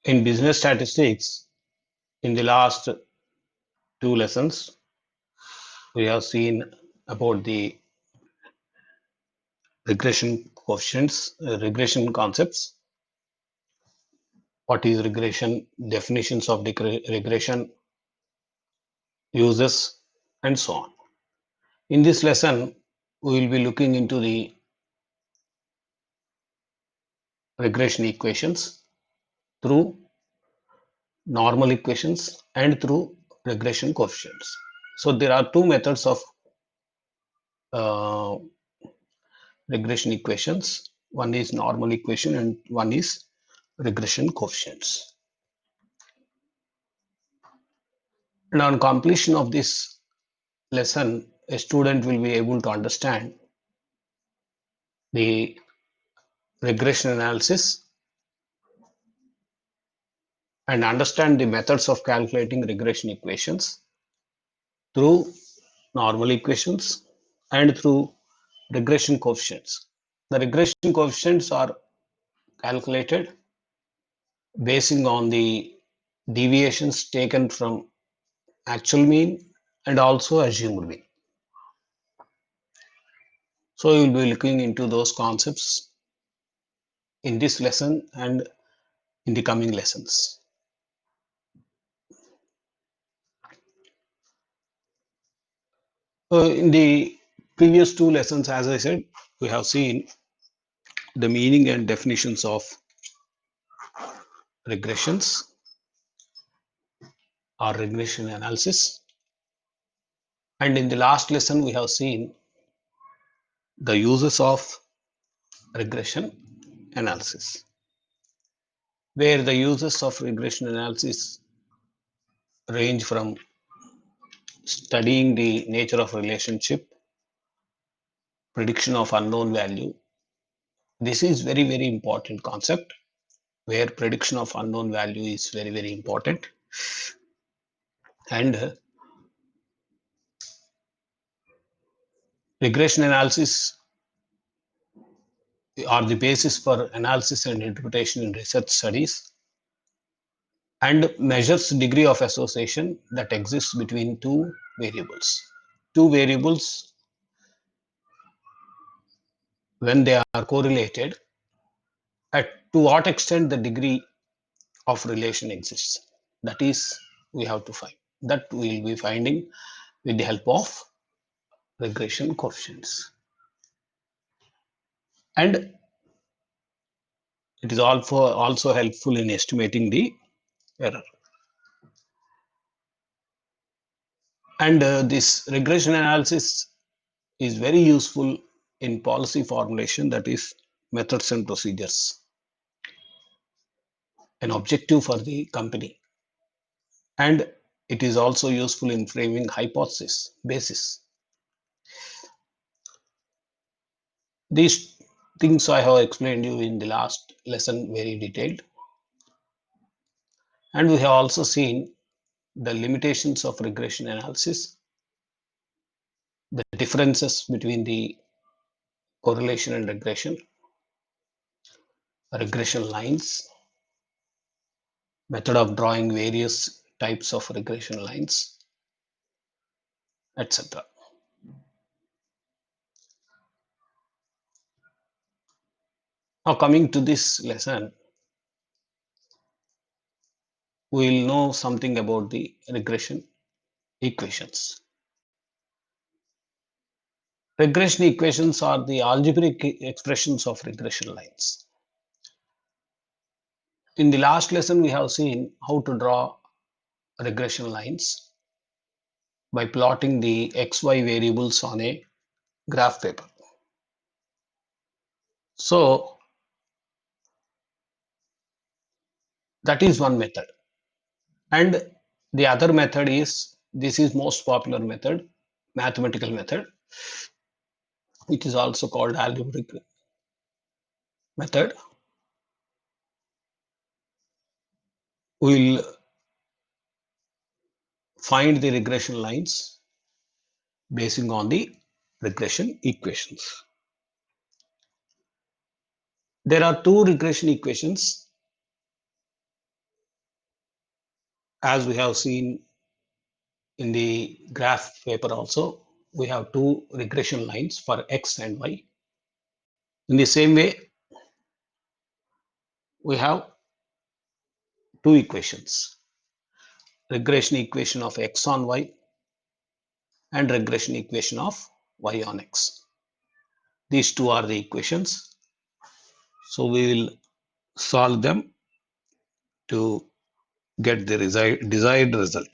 In business statistics, in the last two lessons, we have seen about the regression coefficients, regression concepts, what is regression, definitions of regression, uses, and so on. In this lesson, we will be looking into the regression equations through normal equations and through regression coefficients. So there are two methods of uh, regression equations. One is normal equation and one is regression coefficients. And on completion of this lesson, a student will be able to understand the regression analysis and understand the methods of calculating regression equations through normal equations and through regression coefficients. The regression coefficients are calculated basing on the deviations taken from actual mean and also assumed mean. So we will be looking into those concepts in this lesson and in the coming lessons. In the previous two lessons, as I said, we have seen the meaning and definitions of regressions or regression analysis. And in the last lesson, we have seen the uses of regression analysis, where the uses of regression analysis range from studying the nature of relationship, prediction of unknown value. This is very important concept where prediction of unknown value is very important, and regression analysis are the basis for analysis and interpretation in research studies and measures degree of association that exists between two variables. Two variables, when they are correlated, to what extent the degree of relation exists. That is, we have to find. That we will be finding with the help of regression coefficients. And it is also helpful in estimating the error. And this regression analysis is very useful in policy formulation, that is methods and procedures, an objective for the company. And it is also useful in framing hypothesis basis. These things I have explained you in the last lesson very detailed. And we have also seen the limitations of regression analysis, the differences between the correlation and regression lines, method of drawing various types of regression lines, etc. Now coming to this lesson, we will know something about the regression equations. Regression equations are the algebraic expressions of regression lines. In the last lesson, we have seen how to draw regression lines by plotting the xy variables on a graph paper. So that is one method. And the other method is, this is most popular method, mathematical method. It is also called algebraic method. We will find the regression lines basing on the regression equations. There are two regression equations as we have seen in the graph paper also, we have two regression lines for x and y. In the same way, we have two equations, regression equation of x on y and regression equation of y on x. These two are the equations. So we will solve them to get the desired result.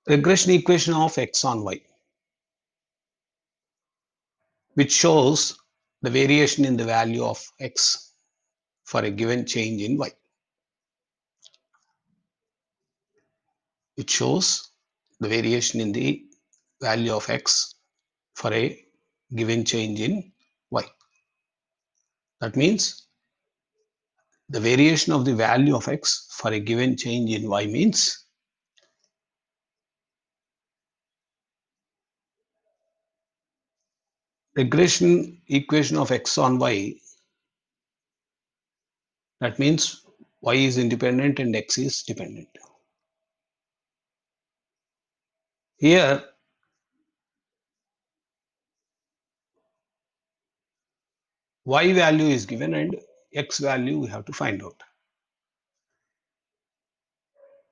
Regression equation of x on y, which shows the variation in the value of x for a given change in y. It shows the variation in the value of x for a given change in y. That means the variation of the value of x for a given change in y means regression equation of x on y. That means y is independent and x is dependent. Here, y value is given and x value we have to find out.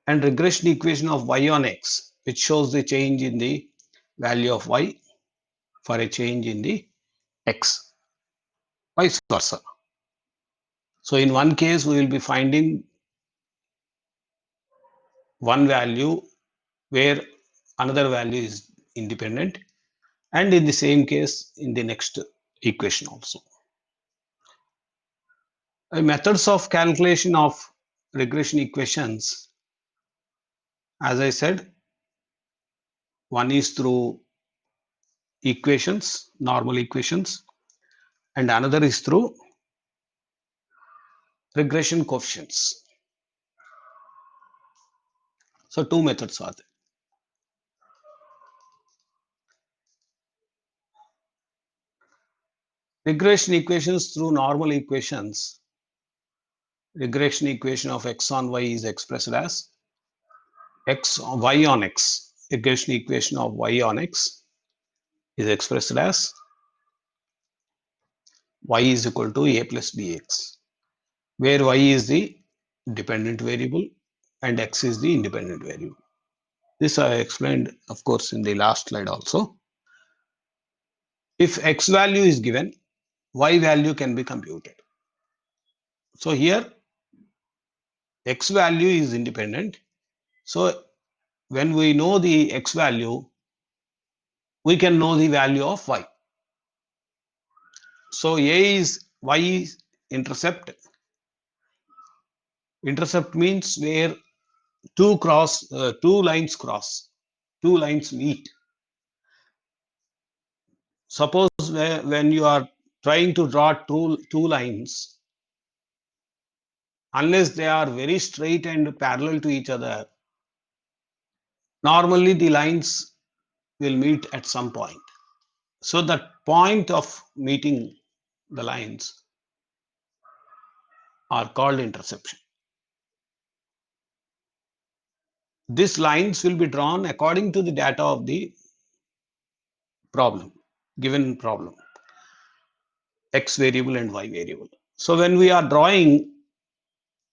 And regression equation of y on x, which shows the change in the value of y for a change in the x, vice versa. So in one case, we will be finding one value where another value is independent, and in the same case in the next equation also. Methods of calculation of regression equations, as I said, one is through equations, normal equations, and another is through regression coefficients. So two methods are there. Regression equations through normal equations. Regression equation of x on y is expressed as y on x. Regression equation of y on x is expressed as y is equal to a plus bx, where y is the dependent variable and x is the independent variable. This I explained, of course, in the last slide also. If x value is given, y value can be computed. So here x value is independent. So when we know the x value, we can know the value of y. So a is y is intercept. Intercept means where two lines cross, two lines meet. Suppose when you are trying to draw two lines, unless they are very straight and parallel to each other, normally the lines will meet at some point. So the point of meeting the lines are called intersection. These lines will be drawn according to the data of the problem, given problem, x variable and y variable. So when we are drawing,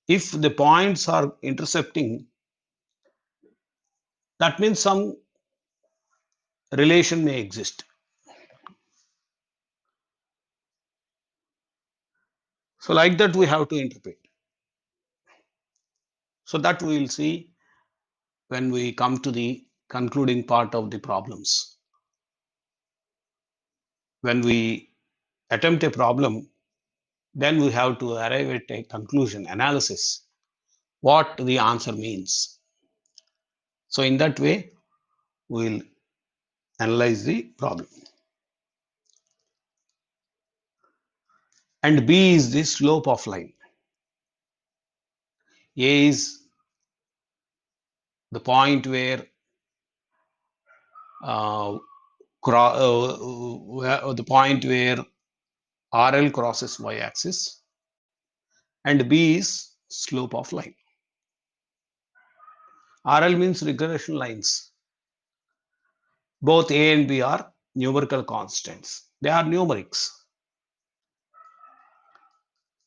if the points are intercepting, that means some relation may exist. So like that we have to interpret. So that we will see when we come to the concluding part of the problems. When we attempt a problem, then we have to arrive at a conclusion, analysis, what the answer means. So in that way, we will analyze the problem. And B is the slope of line. A is the point where the point where RL crosses y-axis, and B is slope of line. RL means regression lines. Both A and B are numerical constants. They are numerics.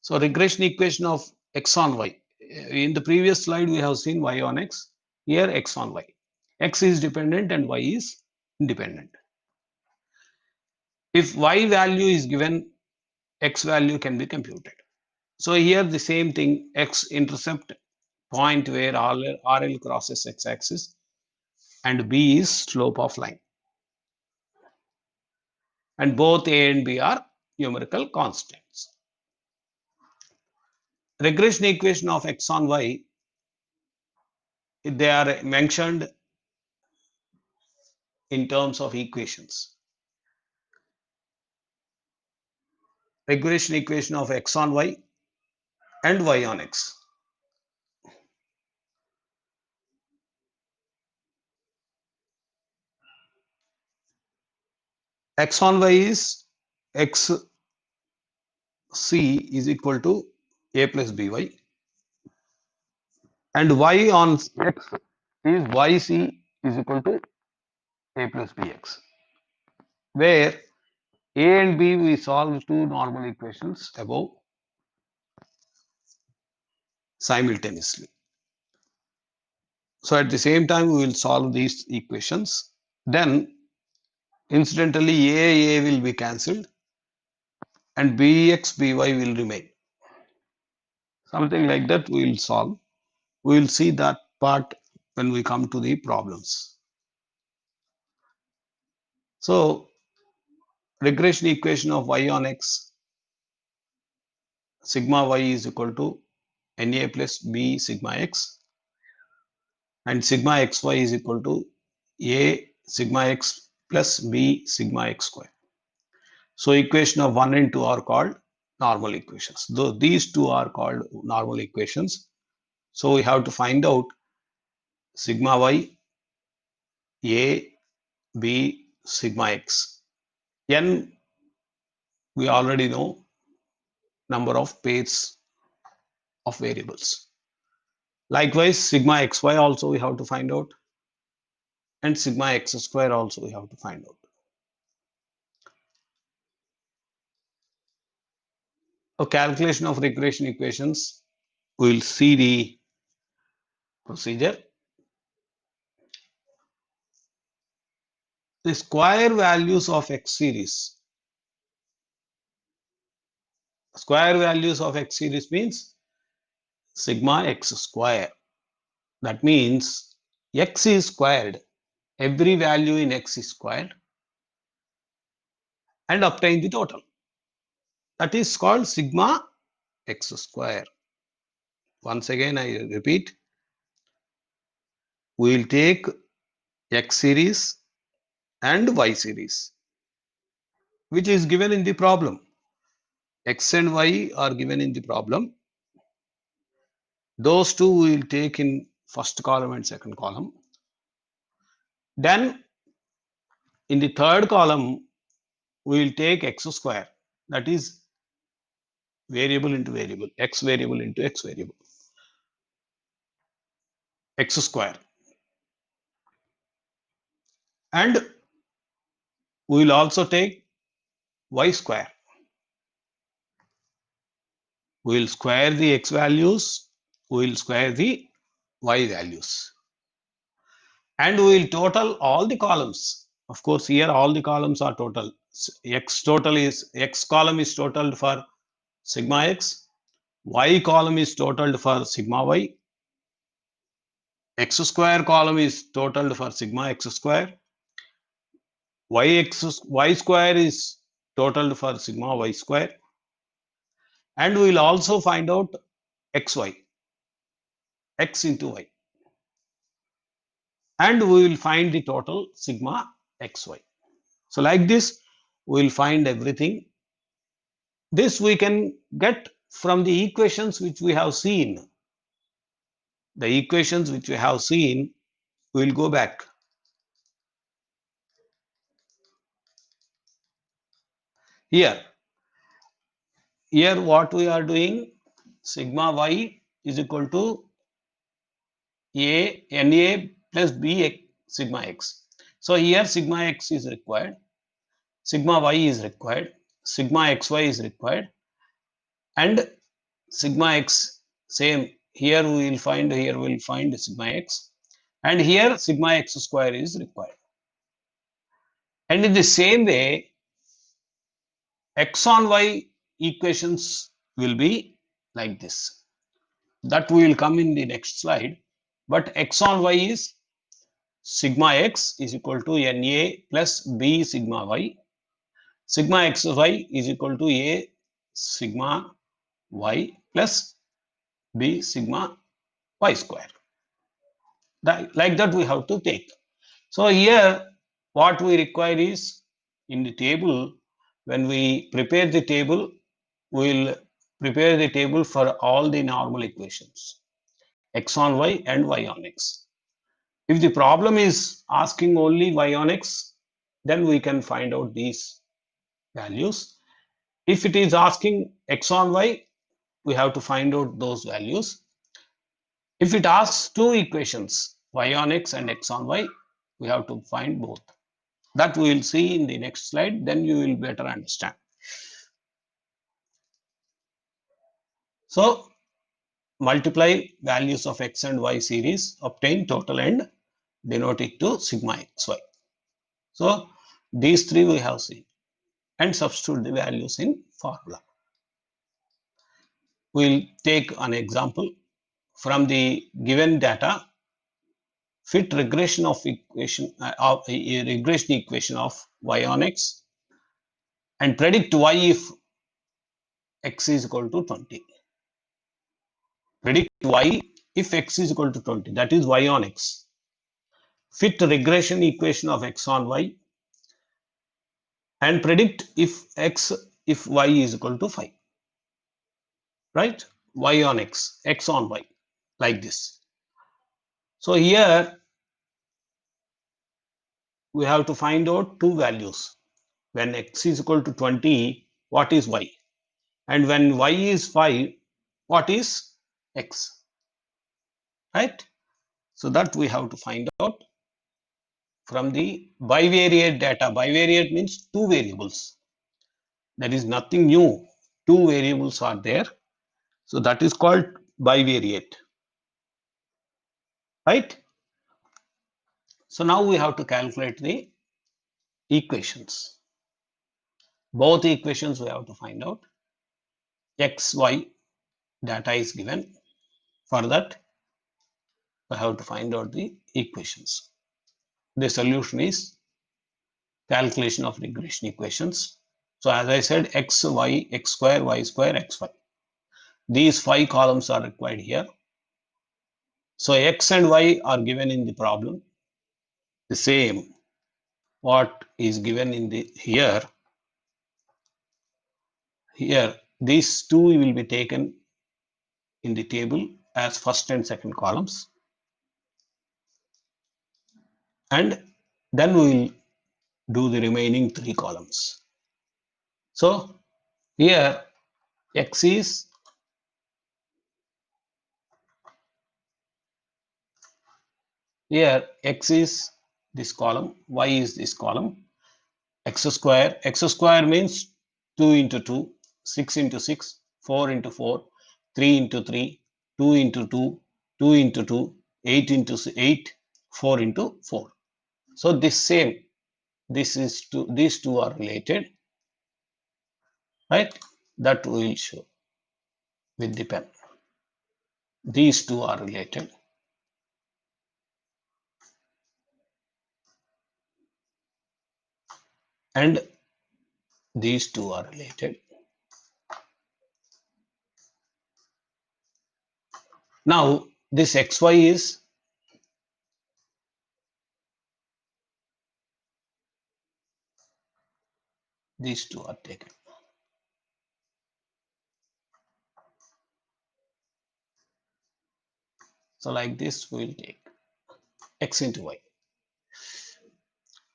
So regression equation of x on y. In the previous slide, we have seen y on x. Here x on y. X is dependent and y is independent. If y value is given, x value can be computed. So here the same thing, x intercept point where RL crosses x-axis, and B is slope of line. And both A and B are numerical constants. Regression equation of x on y, they are mentioned in terms of equations. Regression equation of x on y and y on x. X on y is xc is equal to a plus by, and y on x is yc is equal to a plus bx, where a and b we solve two normal equations above simultaneously. So at the same time we will solve these equations. Then incidentally a will be cancelled and bx by will remain. Something like that we will solve. We will see that part when we come to the problems. So regression equation of y on x, sigma y is equal to na plus b sigma x, and sigma xy is equal to a sigma x plus b sigma x square. So equation of 1 and 2 are called normal equations. Though these two are called normal equations, so we have to find out sigma y, a, b, sigma x. N we already know number of pairs of variables. Likewise, sigma xy also we have to find out, and sigma x square also we have to find out. A calculation of regression equations, we will see the procedure. The square values of x series. Square values of x series means sigma x square. That means x is squared. Every value in x is squared and obtain the total. That is called sigma x square. Once again, I repeat, we will take x series and y series, which is given in the problem. X and y are given in the problem. Those two we will take in first column and second column. Then in the third column, we will take x square, that is variable into variable, x variable into x variable, x square. And we will also take y square. We will square the x values, we will square the y values. And we will total all the columns. Of course, here all the columns are total. X column is totaled for sigma x, y column is totaled for sigma y, x square column is totaled for sigma x square, y square is totaled for sigma y square, and we will also find out xy, x into y, and we will find the total sigma xy. So like this, we will find everything. This we can get from the equations which we have seen. The equations which we have seen, we will go back. Here, here what we are doing, sigma y is equal to A NA plus B sigma x. So here sigma x is required, sigma y is required, sigma xy is required, and sigma x same. Here we will find, sigma x, and here sigma x square is required. And in the same way, x on y equations will be like this. That will come in the next slide. But x on y is sigma x is equal to NA plus B sigma y. Sigma xy is equal to A sigma y plus B sigma y square. Like that we have to take. So here what we require is, in the table, when we prepare the table, we will prepare the table for all the normal equations, x on y and y on x. If the problem is asking only y on x, then we can find out these values. If it is asking x on y, we have to find out those values. If it asks two equations, y on x and x on y, we have to find both. That we will see in the next slide, then you will better understand. So multiply values of x and y series, obtain total and denote it to sigma xy. So these three we have seen, and substitute the values in formula. We'll take an example from the given data. Fit regression of equation of a regression equation of y on x and predict y if x is equal to 20. Predict y if x is equal to 20, that is y on x. Fit regression equation of x on y and predict if y is equal to 5. Right? Y on x, x on y, like this. So here we have to find out two values. When x is equal to 20, what is y? And when y is 5, what is x? Right? So that we have to find out from the bivariate data. Bivariate means two variables. There is nothing new. Two variables are there. So that is called bivariate. Right? So now we have to calculate the equations. Both equations we have to find out. X, Y data is given. For that, we have to find out the equations. The solution is calculation of regression equations. So as I said, x, y, x square, y square, xy. These 5 columns are required here. So x and y are given in the problem. The same what is given in the here. Here, these two will be taken in the table as first and second columns. And then we will do the remaining 3 columns. So here x is this column, y is this column, x square means 2 into 2, 6 into 6, 4 into 4, 3 into 3, 2 into 2, 2 into 2, 8 into 8, 4 into 4. So this same, these two are related, right? That we will show with the pen. These two are related. And these two are related. Now this xy is these two are taken. So like this we will take x into y,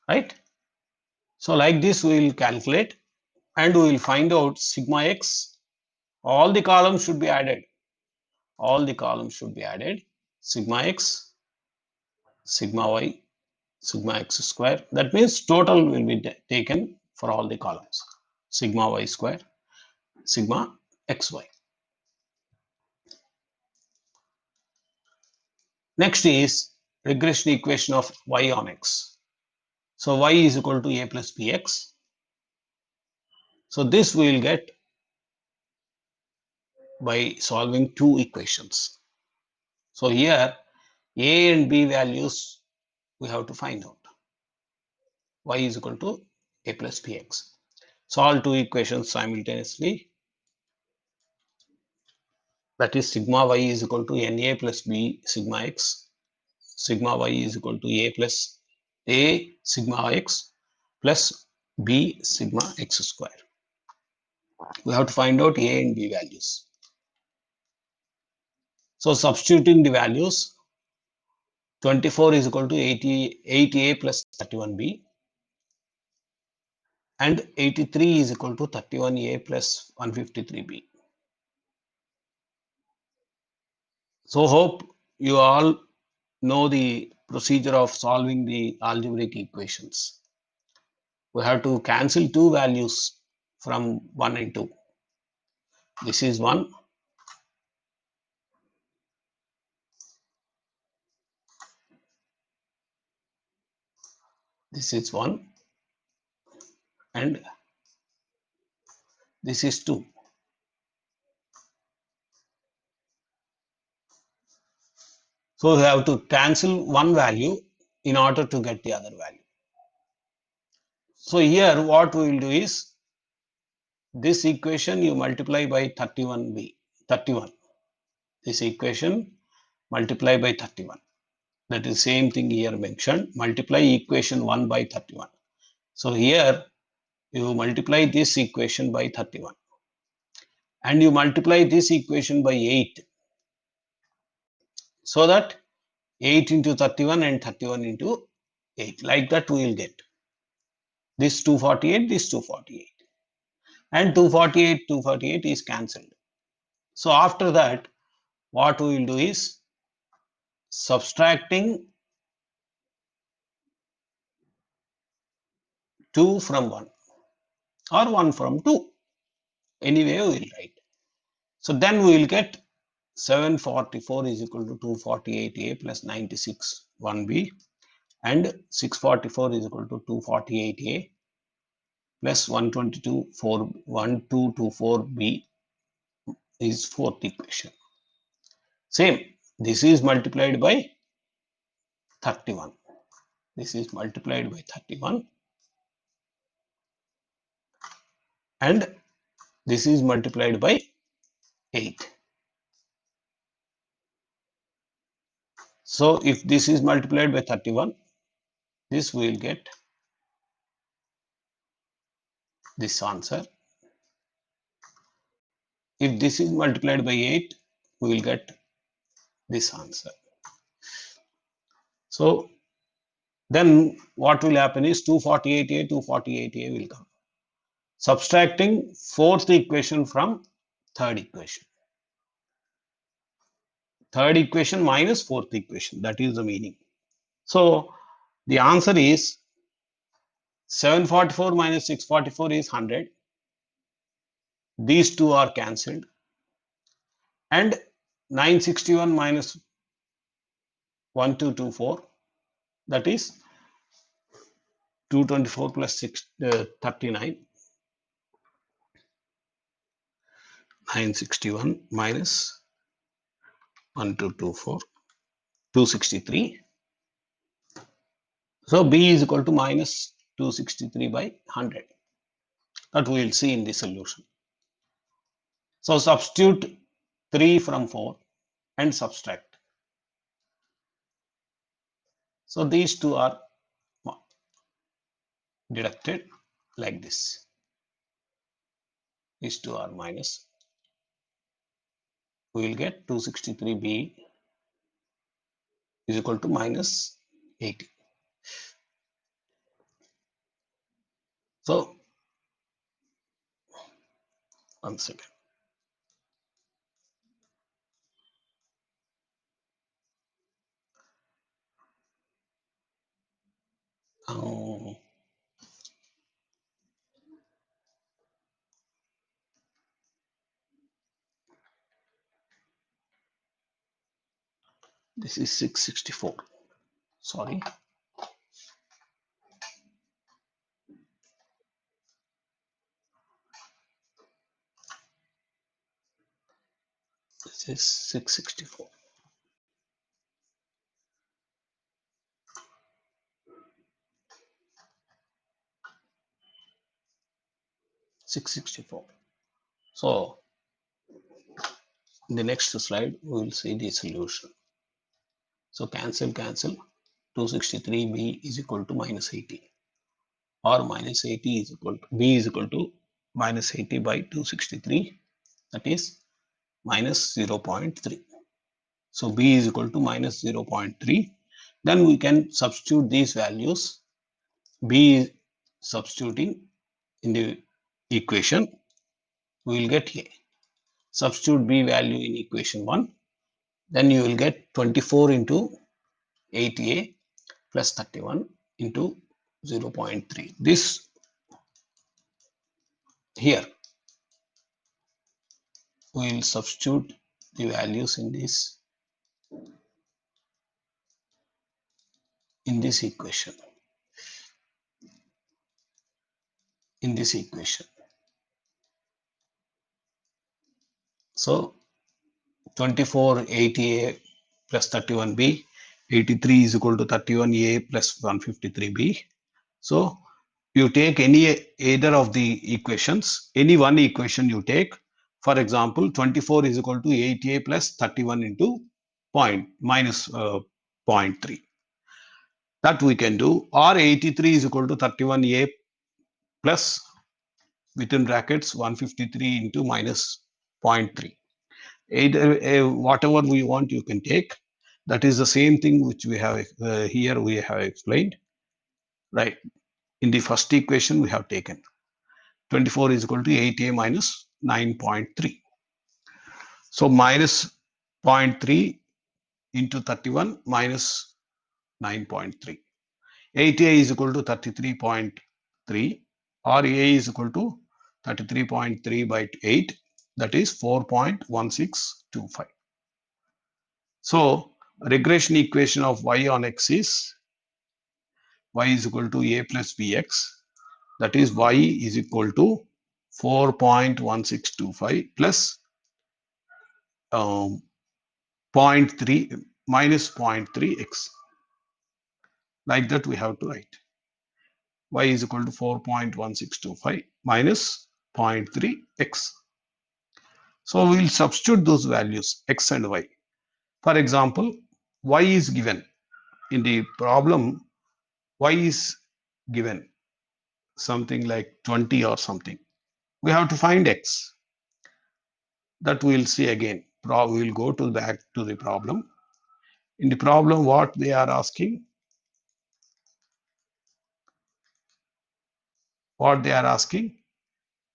right? So like this we will calculate and we will find out sigma x All the columns should be added. All the columns should be added. Sigma x, sigma y, sigma x square. That means total will be taken for all the columns. Sigma y square, sigma xy. Next is regression equation of y on x. So y is equal to a plus bx. So this we will get by solving two equations. So here a and b values we have to find out. Y is equal to a plus bx. Solve two equations simultaneously. That is sigma y is equal to na plus b sigma x. Sigma y is equal to a plus a sigma x plus b sigma x square. We have to find out a and b values. So substituting the values, 24 is equal to 88a plus 31b and 83 is equal to 31a plus 153b. So hope you all know the procedure of solving the algebraic equations. We have to cancel two values from 1 and 2. This is 1. This is 1 and this is 2. So we have to cancel one value in order to get the other value. So here what we will do is this equation you multiply by 31. This equation multiply by 31. That is same thing here mentioned. Multiply equation 1 by 31. So here you multiply this equation by 31 and you multiply this equation by 8. So that 8 into 31 and 31 into 8. Like that we will get this 248, this 248. And 248 is cancelled. So after that, what we will do is subtracting 2 from 1 or 1 from 2. Anyway, we will write. So then we will get 744 is equal to 248a plus 96 1b and 644 is equal to 248a plus 1224b is fourth equation. Same, this is multiplied by 31. This is multiplied by 31 and this is multiplied by 8. So if this is multiplied by 31, this we will get this answer. If this is multiplied by 8, we will get this answer. So then what will happen is 248a, 248a will come. Subtracting fourth equation from third equation. Third equation minus fourth equation. That is the meaning. So the answer is 744 minus 644 is 100. These two are cancelled. And 961 minus 1224, that is 224 plus 39. 961 minus 1224, 263. So B is equal to minus 263 by 100. That we will see in the solution. So substitute 3 from 4 and subtract. So these two are deducted like this. These two are minus. We will get 263b is equal to minus 80. So, one second. Oh, this is 664. Sorry. This is 664. 664. So in the next slide, we will see the solution. So cancel, cancel. 263b is equal to minus 80, or minus 80 is equal to b is equal to minus 80 by 263, that is minus 0.3. So b is equal to minus 0.3. Then we can substitute these values. B is substituting in the equation, we will get a. Substitute b value in equation 1, then you will get 24 into 8a plus 31 into 0.3. This here we will substitute the values in this equation, So 24 80a plus 31b, 83 is equal to 31a plus 153b. So you take either of the equations, any one equation you take. For example, 24 is equal to 8a plus 31 into minus 0.3. That we can do. Or 83 is equal to 31a plus within brackets 153 into minus 0.3. Either whatever we want you can take. That is the same thing which we have here we have explained, right? In the first equation we have taken 24 is equal to 8a minus 9.3. So minus 0.3 into 31 minus 9.3. 8a is equal to 33.3, or a is equal to 33.3 by 8, that is 4.1625. So regression equation of y on x is y is equal to a plus bx, that is y is equal to 4.1625 plus 0.3 minus 0.3x. Like that we have to write y is equal to 4.1625 minus 0.3x. So we will substitute those values x and y. For example, y is given in the problem, y is given something like 20 or something. We have to find x. That we will see again. We will go to back to the problem. In the problem, what they are asking? What they are asking?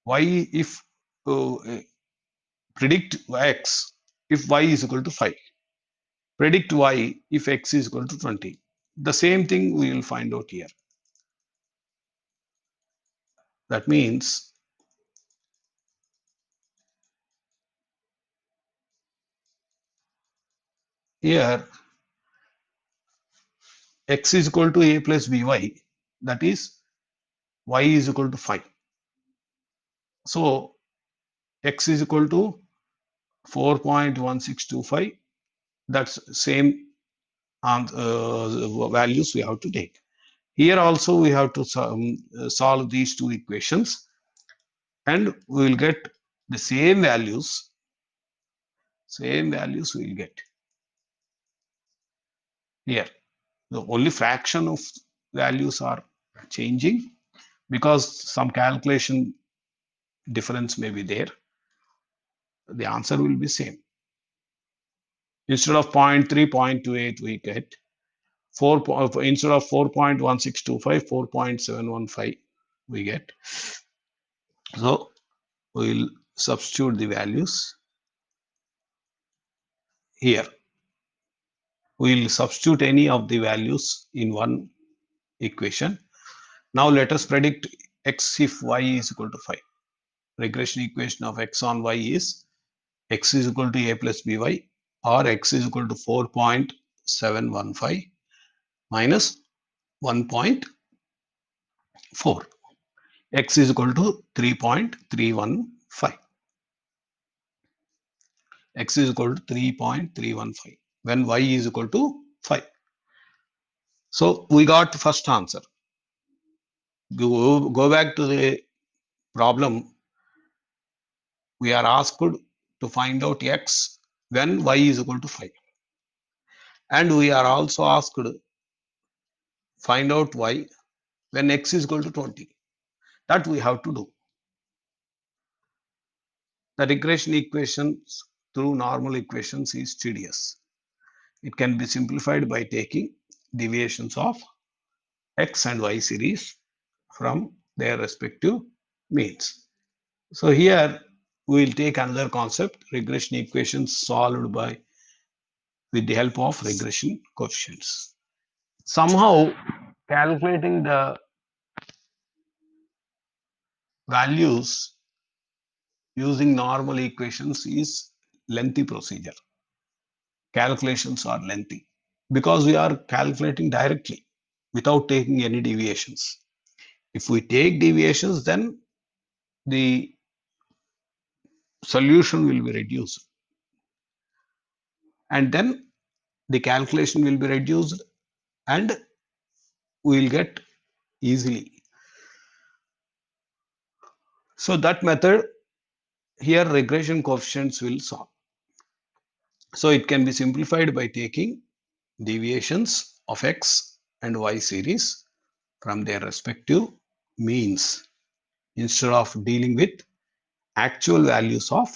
Y if predict x if y is equal to 5. Predict y if x is equal to 20. The same thing we will find out here. That means here x is equal to a plus by, that is y is equal to 5. So x is equal to 4.1625. That's same values we have to take. Here also we have to solve these two equations, and we will get the same values. Same values we will get here. The only fraction of values are changing because some calculation difference may be there. The answer will be same. Instead of 0.3, 0.28 we get 4, instead of 4.1625, 4.715 we get. So we will substitute the values here. We will substitute any of the values in one equation. Now let us predict x if y is equal to 5. Regression equation of x on y is x is equal to a plus by, or x is equal to 4.715 minus 1.4. X is equal to 3.315. X is equal to 3.315 when y is equal to 5. So we got first answer. Go back to the problem. We are asked to find out x when y is equal to 5. And we are also asked to find out y when x is equal to 20. That we have to do. The regression equations through normal equations is tedious. It can be simplified by taking deviations of x and y series from their respective means. So here we will take another concept, regression equations solved by with the help of regression coefficients. Somehow calculating the values using normal equations is lengthy procedure. Calculations are lengthy because we are calculating directly without taking any deviations. If we take deviations, then the solution will be reduced, and then the calculation will be reduced, and we will get easily. So that method here, regression coefficients will solve. So it can be simplified by taking deviations of x and y series from their respective means instead of dealing with actual values of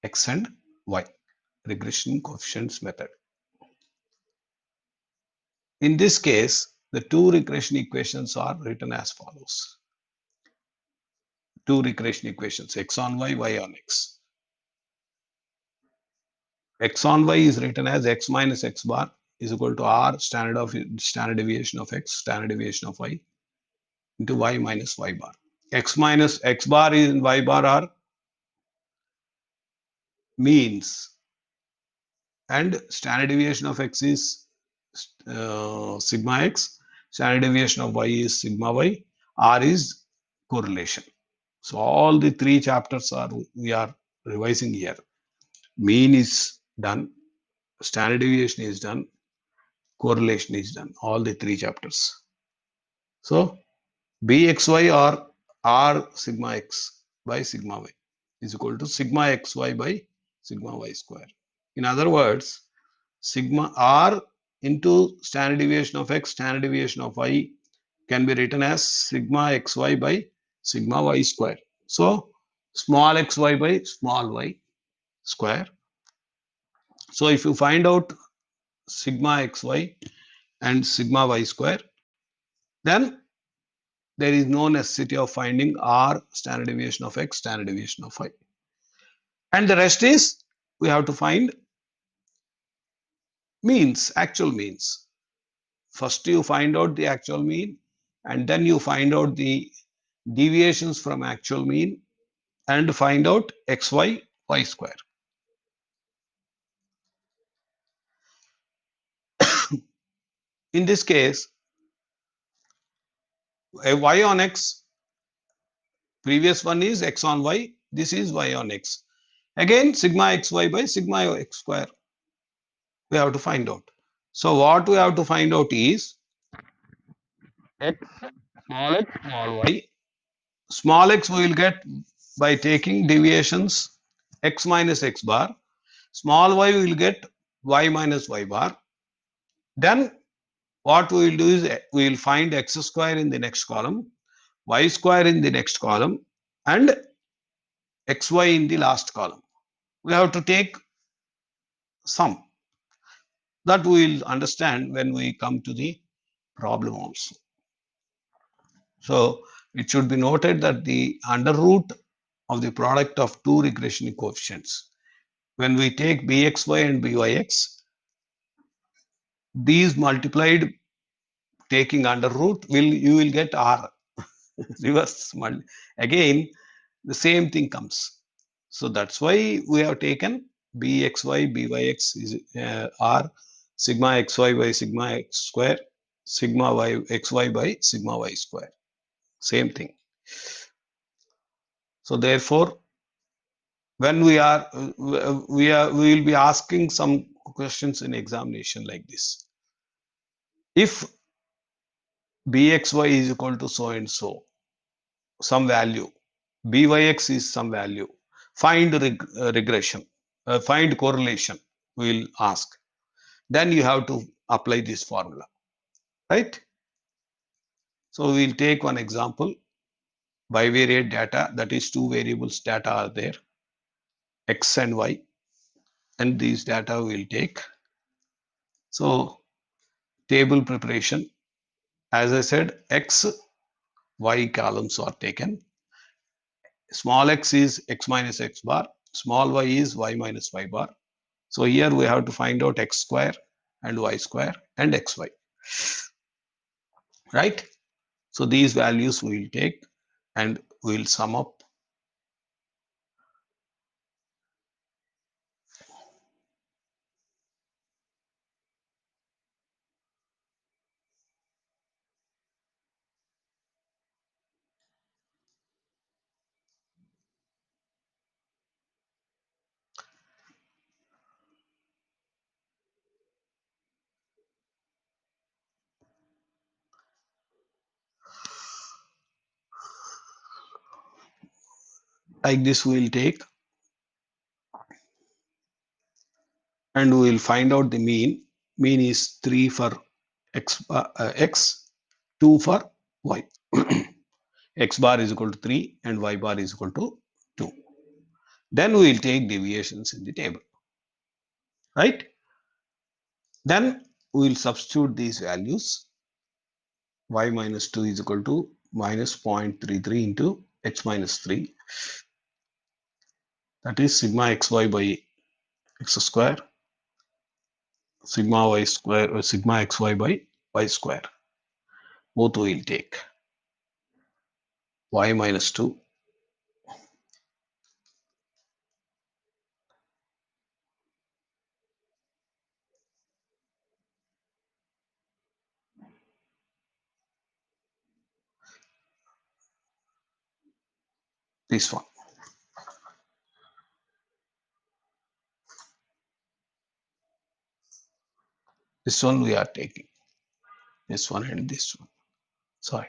x and y. Regression coefficients method. In this case, the two regression equations are written as follows. Two regression equations, x on y on x. X on y is written as x minus x bar is equal to r standard deviation of x, standard deviation of y into y minus y bar. X minus x bar is in y bar are means, and standard deviation of x is sigma x, standard deviation of y is sigma y, r is correlation. So all the three chapters are we are revising here. Mean is done, standard deviation is done, correlation is done, all the three chapters. So bxy or r sigma x by sigma y is equal to sigma xy by sigma y square. In other words, sigma r into standard deviation of x, standard deviation of y can be written as sigma xy by sigma y square. So small xy by small y square. So if you find out sigma xy and sigma y square, then there is no necessity of finding r standard deviation of x, standard deviation of y. And the rest is we have to find means, actual means. First you find out the actual mean, and then you find out the deviations from actual mean and find out xy, y square. In this case, a y on x, previous one is x on y, this is y on x. Again, sigma xy by sigma x square, we have to find out. So what we have to find out is x, small y. Small x we will get by taking deviations x minus x bar. Small y we will get y minus y bar. Then what we will do is we will find x square in the next column, y square in the next column, and xy in the last column. We have to take sum. That we will understand when we come to the problem also. So it should be noted that the under root of the product of two regression coefficients, when we take bxy and byx, these multiplied taking under root, you will get r. Reverse again, the same thing comes. So that's why we have taken bxy byx is r sigma xy by sigma x square, sigma y xy by sigma y square. Same thing. So therefore, when we will be asking some questions in examination like this. If bxy is equal to so and so, some value, byx is some value, find regression, find correlation, we will ask. Then you have to apply this formula, right? So we'll take one example. Bivariate data, that is two variables data are there, x and y, and these data we'll take. So table preparation, as I said, x, y columns are taken. Small x is x minus x bar, small y is y minus y bar. So here we have to find out x square and y square and xy, right? So these values we will take and we will sum up. Like this we will take and we will find out the mean. Mean is 3 for x, 2 for y. X bar is equal to 3 and y bar is equal to 2. Then we will take deviations in the table, right? Then we will substitute these values. Y minus 2 is equal to minus 0.33 into x minus 3. That is sigma xy by x square, sigma y square, or sigma xy by y square. Both we will take. Y minus 2 this one. This one we are taking. This one and this one. Sorry.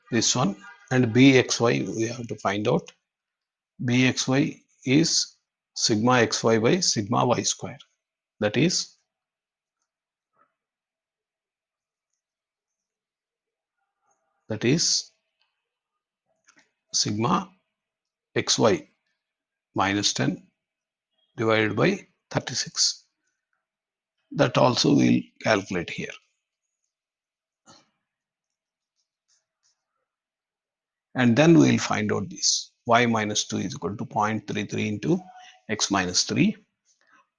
This one and bxy we have to find out. Bxy is sigma xy by sigma y square. That is sigma xy minus 10 divided by 36. That also we'll calculate here. And then we'll find out this. Y minus 2 is equal to 0.33 into x minus 3.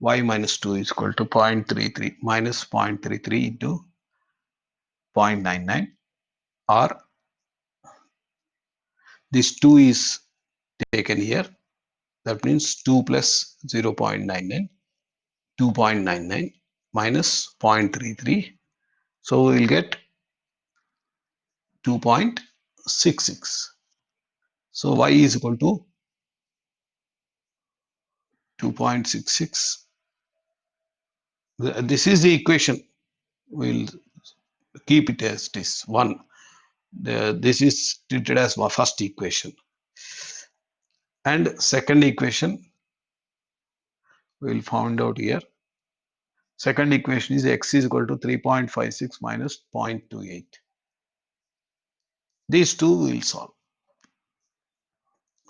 Y minus 2 is equal to 0.33 minus 0.33 into 0.99, or this 2 is taken here. That means 2 plus 0.99, 2.99 minus 0.33. So we will get 2.66. So y is equal to 2.66. This is the equation. We'll keep it as this one. This is treated as my first equation. And second equation we'll find out here. Second equation is x is equal to 3.56 minus 0.28. These two we will solve.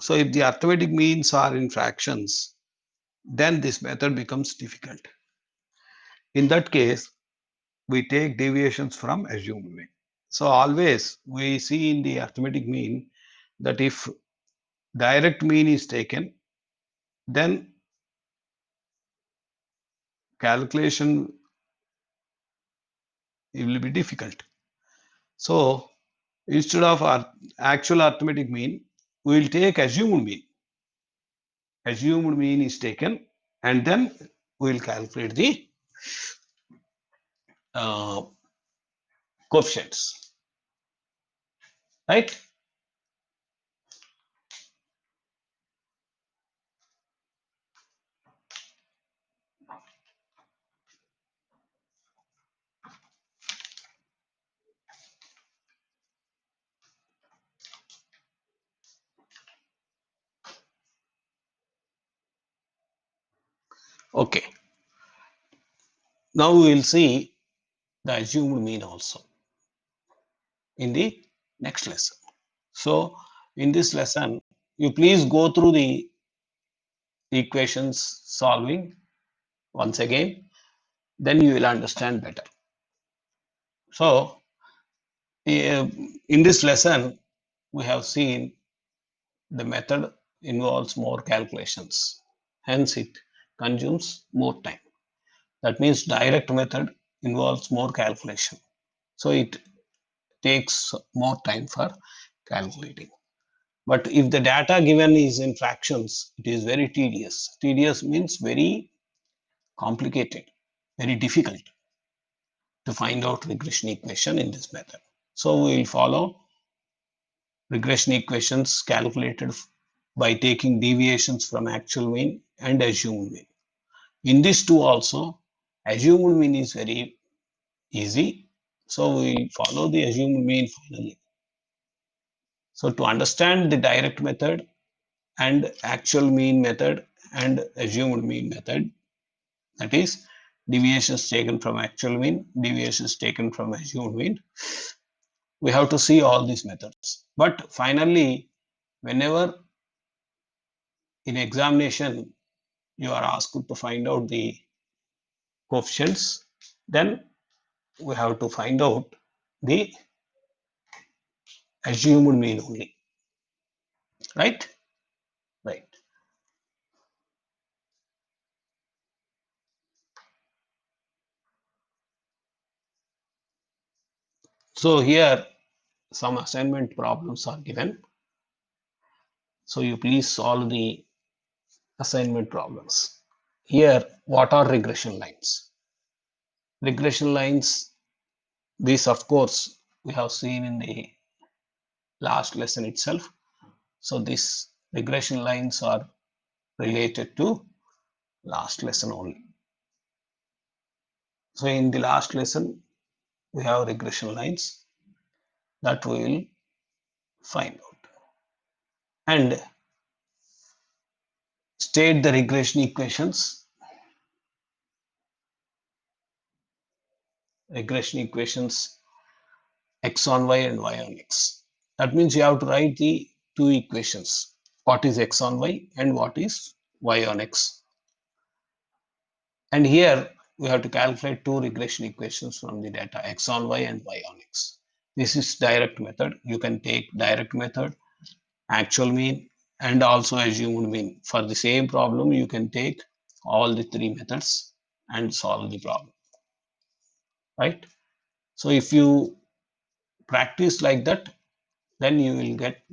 So if the arithmetic means are in fractions, then this method becomes difficult. In that case, we take deviations from assumed mean. So always we see in the arithmetic mean that if direct mean is taken, then calculation it will be difficult. So instead of our actual arithmetic mean, we will take assumed mean. Assumed mean is taken, and then we will calculate the uh, coefficients, right? Okay. Now we will see the assumed mean also in the next lesson. So in this lesson, you please go through the equations solving once again, then you will understand better. So in this lesson, we have seen the method involves more calculations, hence it consumes more time. That means direct method involves more calculation, so it takes more time for calculating. But if the data given is in fractions, it is very tedious. Tedious means very complicated, very difficult to find out regression equation in this method. So we will follow regression equations calculated by taking deviations from actual mean and assumed mean. In this two also, assumed mean is very easy. So we follow the assumed mean finally. So to understand the direct method and actual mean method and assumed mean method, that is deviations taken from actual mean, deviations taken from assumed mean, we have to see all these methods. But finally, whenever in examination you are asked to find out the coefficients, then we have to find out the assumed mean only, right? Right. So here some assignment problems are given. So you please solve the assignment problems. Here, what are regression lines? Regression lines, these of course we have seen in the last lesson itself. So these regression lines are related to last lesson only. So in the last lesson, we have regression lines that we will find out. And state the regression equations. Regression equations x on y and y on x. That means you have to write the two equations. What is x on y and what is y on x. And here we have to calculate two regression equations from the data x on y and y on x. This is direct method. You can take direct method, actual mean, and also assumed mean. For the same problem, you can take all the three methods and solve the problem, right? So if you practice like that, then you will get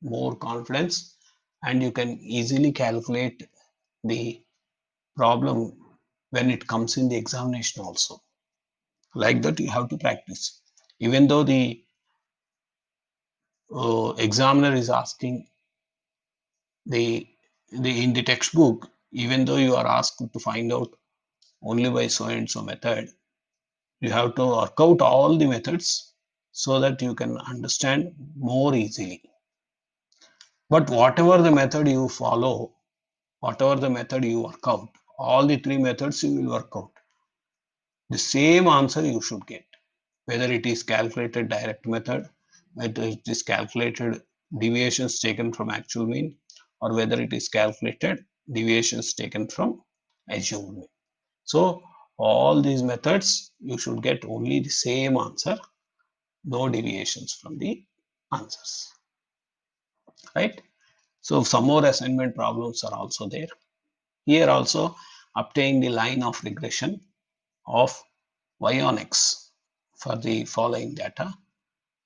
more confidence and you can easily calculate the problem when it comes in the examination also. Like that, you have to practice. Even though the examiner is asking the in the textbook, even though you are asked to find out only by so and so method, you have to work out all the methods so that you can understand more easily. But whatever the method you follow, whatever the method you work out, all the three methods you will work out, the same answer you should get, whether it is calculated direct method, whether it is calculated deviations taken from actual mean, or whether it is calculated deviations taken from assumed mean. So all these methods you should get only the same answer, no deviations from the answers, right? So some more assignment problems are also there. Here also obtain the line of regression of y on x. for the following data.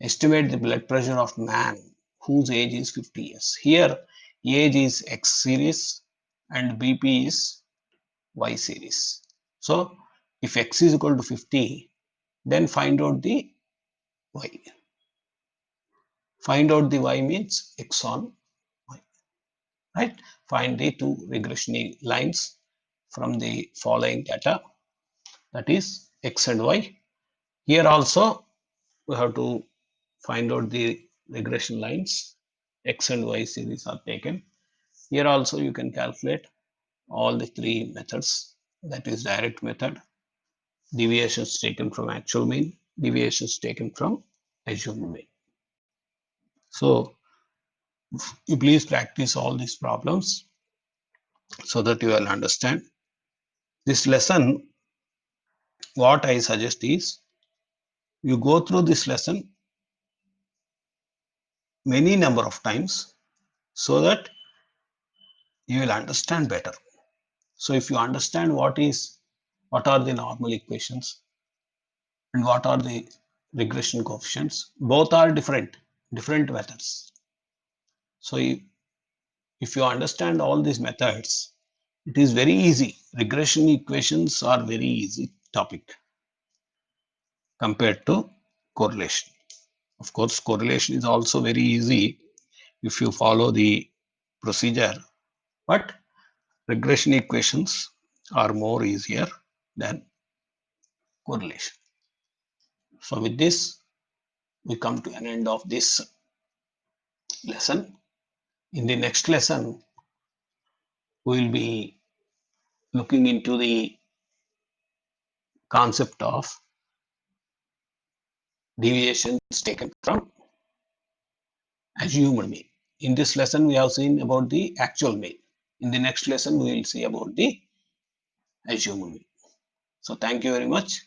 Estimate the blood pressure of man whose age is 50 years. Here, age is X series and BP is Y series. So, if X is equal to 50, then find out the Y. Find out the Y means X on Y, right? Find the two regression lines from the following data, that is X and Y. Here also, we have to find out the regression lines. X and Y series are taken. Here also you can calculate all the three methods, that is direct method, deviations taken from actual mean, deviations taken from assumed mean. So you please practice all these problems so that you will understand. This lesson, what I suggest is you go through this lesson many number of times so that you will understand better. So if you understand what are the normal equations and what are the regression coefficients, both are different methods. So if you understand all these methods, it is very easy. Regression equations are very easy topic compared to correlation. Of course, correlation is also very easy if you follow the procedure, but regression equations are more easier than correlation. So with this, we come to an end of this lesson. In the next lesson, we will be looking into the concept of deviations taken from assumed mean. In this lesson, we have seen about the actual mean. In the next lesson, we will see about the assumed mean. So thank you very much.